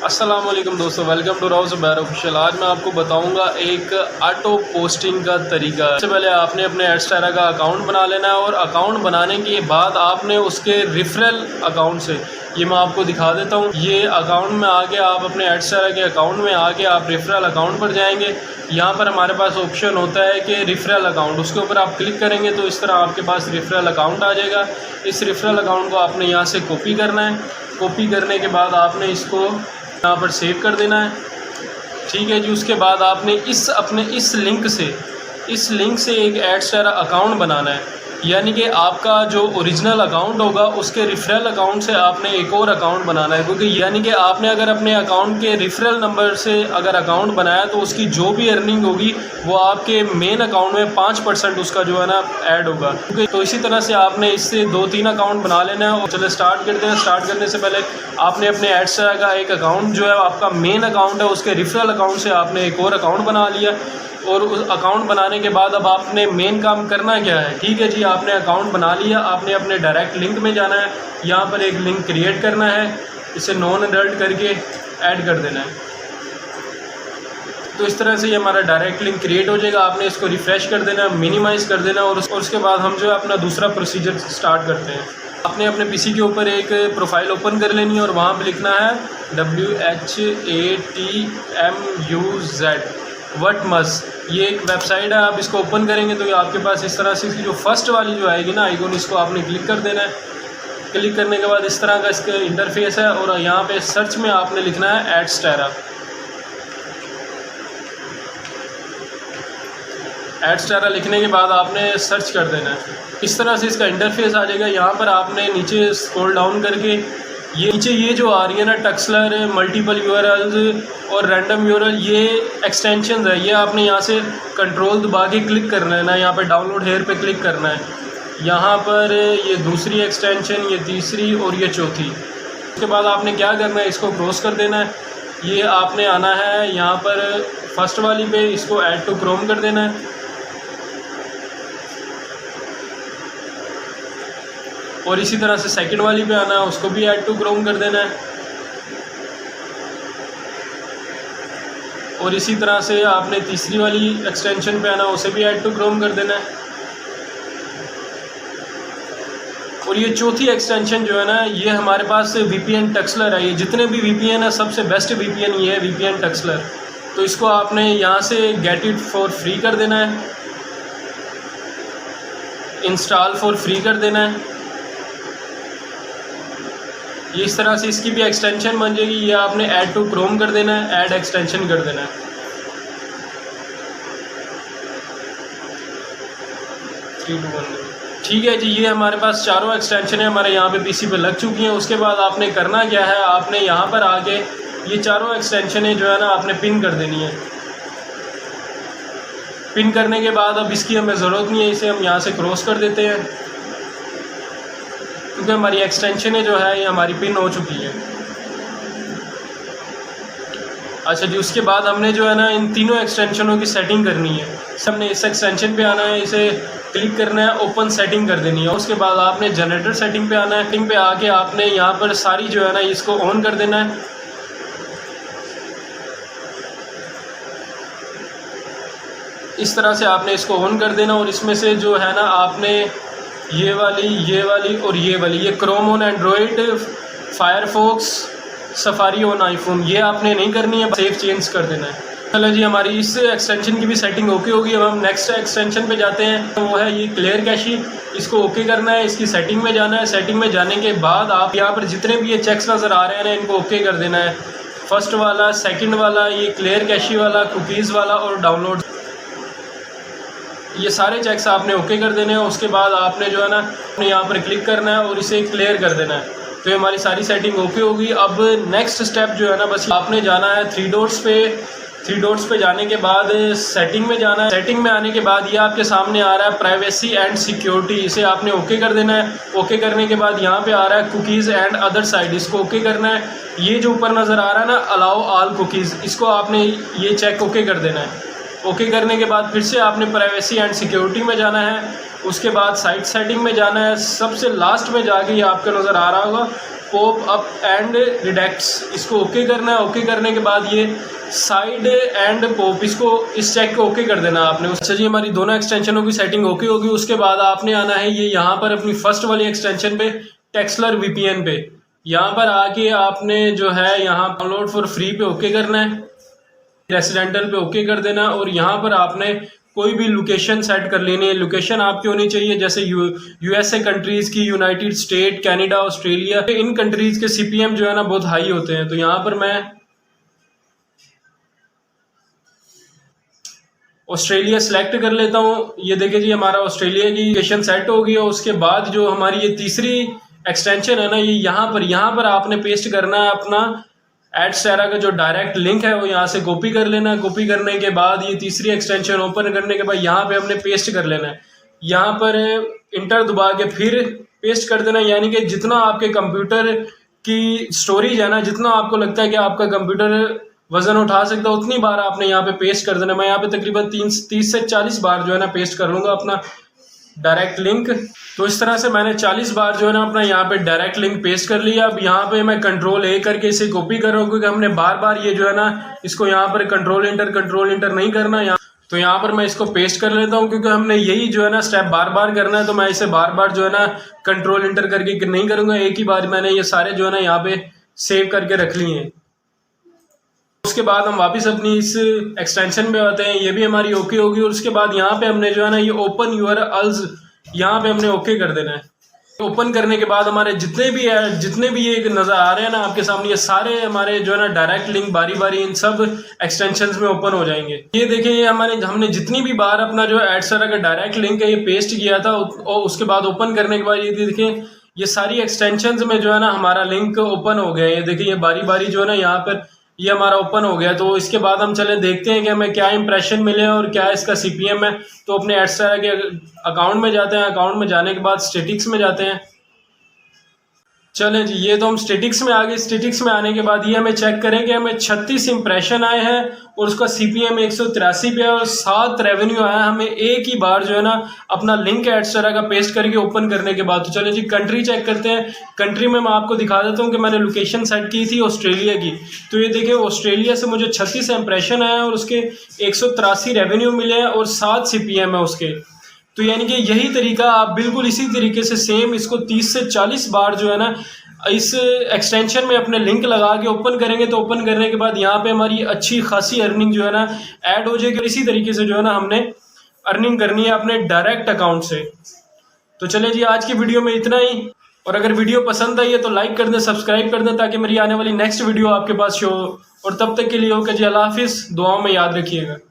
अस्सलाम वालेकुम दोस्तों, welcome to Rao Zubair official. आज मैं आपको बताऊंगा एक ऑटो पोस्टिंग का तरीका। सबसे पहले आपने अपने एडस्टारा का अकाउंट बना लेना है और अकाउंट बनाने के बाद आपने उसके रेफरल अकाउंट से, ये मैं आपको दिखा देता हूँ। ये अकाउंट में आके आप अपने एडस्टारा के अकाउंट में आके आप रेफरल अकाउंट पर जाएंगे। यहाँ पर हमारे पास ऑप्शन होता है कि रेफरल अकाउंट, उसके ऊपर आप क्लिक करेंगे तो इस तरह आपके पास रेफरल अकाउंट आ जाएगा। इस रेफरल अकाउंट को आपने यहाँ से कॉपी करना है। कॉपी करने के बाद आपने इसको यहाँ पर सेव कर देना है। ठीक है जी। उसके बाद आपने इस लिंक से एक एडस्टारा अकाउंट बनाना है, यानी कि आपका जो ओरिजिनल अकाउंट होगा उसके रेफरल अकाउंट से आपने एक और अकाउंट बनाना है। क्योंकि यानी कि आपने अगर अपने अकाउंट के रेफरल नंबर से अगर अकाउंट बनाया तो उसकी जो भी अर्निंग होगी वो आपके मेन अकाउंट में 5% उसका जो है ना ऐड होगा। तो इसी तरह से आपने इससे 2-3 अकाउंट बना लेना है। और चले स्टार्ट करते हैं। स्टार्ट करने से पहले आपने अपने एडस्टारा का एक अकाउंट जो है आपका मेन अकाउंट है, उसके रेफरल अकाउंट से आपने एक और अकाउंट बना लिया। और उस अकाउंट बनाने के बाद अब आपने मेन काम करना क्या है। ठीक है जी, आपने अकाउंट बना लिया। आपने अपने डायरेक्ट लिंक में जाना है। यहाँ पर एक लिंक क्रिएट करना है, इसे नॉन अडल्ट करके ऐड कर देना है। तो इस तरह से ये हमारा डायरेक्ट लिंक क्रिएट हो जाएगा। आपने इसको रिफ़्रेश कर देना, मिनिमाइज़ कर देना और उसके बाद हम जो है अपना दूसरा प्रोसीजर स्टार्ट करते हैं। आपने अपने पीसी के ऊपर एक प्रोफाइल ओपन कर लेनी है और वहाँ पे लिखना है WHATMUZ WhatMust। ये एक वेबसाइट है, आप इसको ओपन करेंगे तो ये आपके पास इस तरह से इसकी जो फर्स्ट वाली जो आएगी ना आइकॉन, इसको आपने क्लिक कर देना है। क्लिक करने के बाद इस तरह का इसका इंटरफेस है और यहाँ पे सर्च में आपने लिखना है एडस्टारा। एडस्टारा लिखने के बाद आपने सर्च कर देना है। इस तरह से इसका इंटरफेस आ जाएगा। यहाँ पर आपने नीचे स्क्रॉल डाउन करके ये जो आ रही है ना टक्सलर, मल्टीपल यूआरएल्स और रैंडम यूआरएल, ये एक्सटेंशन है। ये आपने यहाँ से कंट्रोल दबा के क्लिक करना है ना, यहाँ पे डाउनलोड हेयर पे क्लिक करना है। यहाँ पर ये दूसरी एक्सटेंशन, ये तीसरी और ये चौथी। उसके बाद आपने क्या करना है, इसको क्रॉस कर देना है। ये आपने आना है यहाँ पर फर्स्ट वाली पे, इसको ऐड टू क्रोम कर देना है। और इसी तरह से सेकंड वाली पे आना है, उसको भी ऐड टू क्रोम कर देना है। और इसी तरह से आपने तीसरी वाली एक्सटेंशन पे आना है, उसे भी ऐड टू क्रोम कर देना है। और ये चौथी एक्सटेंशन जो है ना, ये हमारे पास VPN टक्सलर है। ये जितने भी VPN है सबसे बेस्ट VPN ये है, VPN टक्सलर। तो इसको आपने यहाँ से गेट इट फॉर फ्री कर देना है, इंस्टॉल फॉर फ्री कर देना है। ये इस तरह से इसकी भी एक्सटेंशन बन जाएगी। ये आपने ऐड टू क्रोम कर देना है, ऐड एक्सटेंशन कर देना है। ठीक है जी। ये हमारे पास चारों एक्सटेंशन है हमारे यहाँ पे पीसी पे लग चुकी हैं। उसके बाद आपने करना क्या है, आपने यहाँ पर आके ये चारों एक्सटेंशन जो है ना आपने पिन कर देनी है। पिन करने के बाद अब इसकी हमें ज़रूरत नहीं है, इसे हम यहाँ से क्रॉस कर देते हैं क्योंकि हमारी एक्सटेंशन जो है ये हमारी पिन हो चुकी है। अच्छा जी। उसके बाद हमने जो है ना इन तीनों एक्सटेंशनों की सेटिंग करनी है। हमने इस एक्सटेंशन पे आना है, इसे क्लिक करना है, ओपन सेटिंग कर देनी है। उसके बाद आपने जनरेटर सेटिंग पे आना है। सेटिंग पे आके आपने यहाँ पर सारी जो है ना इसको ऑन कर देना है। इस तरह से आपने इसको ऑन कर देना और इसमें से जो है ना आपने ये वाली और ये वाली, ये Chrome on Android, Firefox, safari on iPhone, ये आपने नहीं करनी है, सेव चेंज कर देना है। चलो जी, हमारी इस एक्सटेंशन की भी सेटिंग ओके होगी। अब हम नेक्स्ट एक्सटेंशन पे जाते हैं, तो वो है ये क्लियर कैशी। इसको ओके करना है, इसकी सेटिंग में जाना है। सेटिंग में जाने के बाद आप यहाँ पर जितने भी ये चेक्स नज़र आ रहे हैं ना इनको ओके कर देना है। फर्स्ट वाला, सेकेंड वाला, ये क्लियर कैशी वाला, कुकीज़ वाला और डाउनलोड, ये सारे चेक्स आपने ओके कर देने हैं। उसके बाद आपने जो है ना अपने यहाँ पर क्लिक करना है और इसे क्लियर कर देना है। तो ये हमारी सारी सेटिंग ओके होगी। अब नेक्स्ट स्टेप जो है ना, बस आपने जाना है 3 डॉट्स पे। 3 डॉट्स पे जाने के बाद सेटिंग में जाना है। सेटिंग में आने के बाद ये आपके सामने आ रहा है प्राइवेसी एंड सिक्योरिटी, इसे आपने ओके कर देना है। ओके करने के बाद यहाँ पे आ रहा है कुकीज़ एंड अदर साइड, इसको ओके करना है। ये जो ऊपर नज़र आ रहा है ना अलाउ ऑल कुकीज़, इसको आपने ये चेक ओके कर देना है। ओके करने के बाद फिर से आपने प्राइवेसी एंड सिक्योरिटी में जाना है। उसके बाद साइट सेटिंग में जाना है। सबसे लास्ट में जाके ये आपको नज़र आ रहा होगा पॉप अप एंड रिडक्ट्स, इसको ओके करना है। ओके करने के बाद ये साइड एंड पॉप, इसको इस चेक को ओके कर देना आपने। अच्छा जी, हमारी दोनों एक्सटेंशनों की सेटिंग ओके होगी। उसके बाद आपने आना है ये यहाँ पर अपनी फर्स्ट वाली एक्सटेंशन पे, टेक्सलर VPN पे। यहाँ पर आके आपने जो है यहाँ डाउनलोड फॉर फ्री पे ओके करना है, रेसिडेंटल पे ओके कर देना। और यहाँ पर आपने कोई भी लोकेशन सेट कर लेनी है। लोकेशन आपकी होनी चाहिए जैसे USA कंट्रीज़ की, यूनाइटेड स्टेट, कनाडा, ऑस्ट्रेलिया। इन कंट्रीज़ के CPM जो है ना बहुत हाई होते हैं। तो यहाँ पर मैं ऑस्ट्रेलिया सेलेक्ट कर लेता हूँ। ये देखिए जी, हमारा ऑस्ट्रेलिया की लोकेशन सेट हो गई है। उसके बाद जो हमारी ये तीसरी एक्सटेंशन है ना, ये यहाँ पर आपने पेस्ट करना है अपना एडस्टेरा का जो डायरेक्ट लिंक है, वो यहाँ से कॉपी कर लेना है। कॉपी करने के बाद ये तीसरी एक्सटेंशन ओपन करने के बाद यहाँ पे हमने पेस्ट कर लेना है। यहाँ पर इंटर दबा के फिर पेस्ट कर देना, यानी कि जितना आपके कंप्यूटर की स्टोरेज है ना, जितना आपको लगता है कि आपका कंप्यूटर वजन उठा सकता है, उतनी बार आपने यहाँ पे पेस्ट कर देना। मैं यहाँ पे तकरीबन 30 से 40 बार जो है ना पेस्ट कर लूँगा अपना डायरेक्ट लिंक। तो इस तरह से मैंने 40 बार जो है ना अपना यहाँ पे डायरेक्ट लिंक पेस्ट कर लिया। अब यहाँ पे मैं कंट्रोल-A करके इसे कॉपी कर रहा हूँ, क्योंकि हमने बार बार ये जो है ना इसको यहाँ पर कंट्रोल इंटर नहीं करना। यहाँ तो यहाँ पर मैं इसको पेस्ट कर लेता हूँ, क्योंकि हमने यही जो है ना स्टेप बार बार करना है। तो मैं इसे बार बार जो है ना कंट्रोल इंटर करके नहीं करूँगा, एक ही बार मैंने ये सारे जो है ना यहाँ पे सेव करके रख लिए हैं। उसके बाद हम वापस अपनी इस एक्सटेंशन पे आते हैं, ये भी हमारी ओके होगी। और उसके बाद यहाँ पे हमने जो है ना ये ओपन URLs यहाँ पे हमने ओके कर देना है। ओपन करने के बाद हमारे जितने भी ये नज़र आ रहे हैं ना आपके सामने, ये सारे हमारे जो है ना डायरेक्ट लिंक बारी बारी इन सब एक्सटेंशंस में ओपन हो जाएंगे। ये देखिए, ये हमने जितनी भी बार अपना जो एडस्टेरा का डायरेक्ट लिंक है ये पेस्ट किया था, और उसके बाद ओपन करने के बाद ये देखिए ये सारी एक्सटेंशंस में जो है ना हमारा लिंक ओपन हो गया है। ये देखिए, ये बारी बारी जो है ना यहाँ पर ये हमारा ओपन हो गया। तो इसके बाद हम चले देखते हैं कि हमें क्या इंप्रेशन मिले और क्या इसका CPM है। तो अपने एडस्टेरा के अकाउंट में जाते हैं। अकाउंट में जाने के बाद स्टेटिक्स में जाते हैं। चलें जी, ये तो हम स्टेटिक्स में आ गए। स्टेटिक्स में आने के बाद ये हमें चेक करें कि हमें 36 इंप्रेशन आए हैं और उसका CPM 183 पे है और 7 रेवेन्यू आया हमें एक ही बार जो है ना अपना लिंक एडस्टेरा का पेस्ट करके ओपन करने के बाद। तो चलें जी, कंट्री चेक करते हैं। कंट्री में मैं आपको दिखा देता हूँ कि मैंने लोकेशन सेट की थी ऑस्ट्रेलिया की। तो ये देखिए, ऑस्ट्रेलिया से मुझे 36 इंप्रेशन आए और उसके 183 रेवेन्यू मिले हैं और 7 CPM है उसके। तो यानी कि यही तरीका आप बिल्कुल इसी तरीके से सेम इसको 30 से 40 बार जो है ना इस एक्सटेंशन में अपने लिंक लगा के ओपन करेंगे। तो ओपन करने के बाद यहाँ पे हमारी अच्छी खासी अर्निंग जो है ना ऐड हो जाएगी। इसी तरीके से जो है ना हमने अर्निंग करनी है अपने डायरेक्ट अकाउंट से। तो चले जी, आज की वीडियो में इतना ही। और अगर वीडियो पसंद आई है तो लाइक कर दें, सब्सक्राइब कर दें, ताकि मेरी आने वाली नेक्स्ट वीडियो आपके पास शो हो। और तब तक के लिए ओके जी, अल्लाह हाफिज़, दुआओं में याद रखिएगा।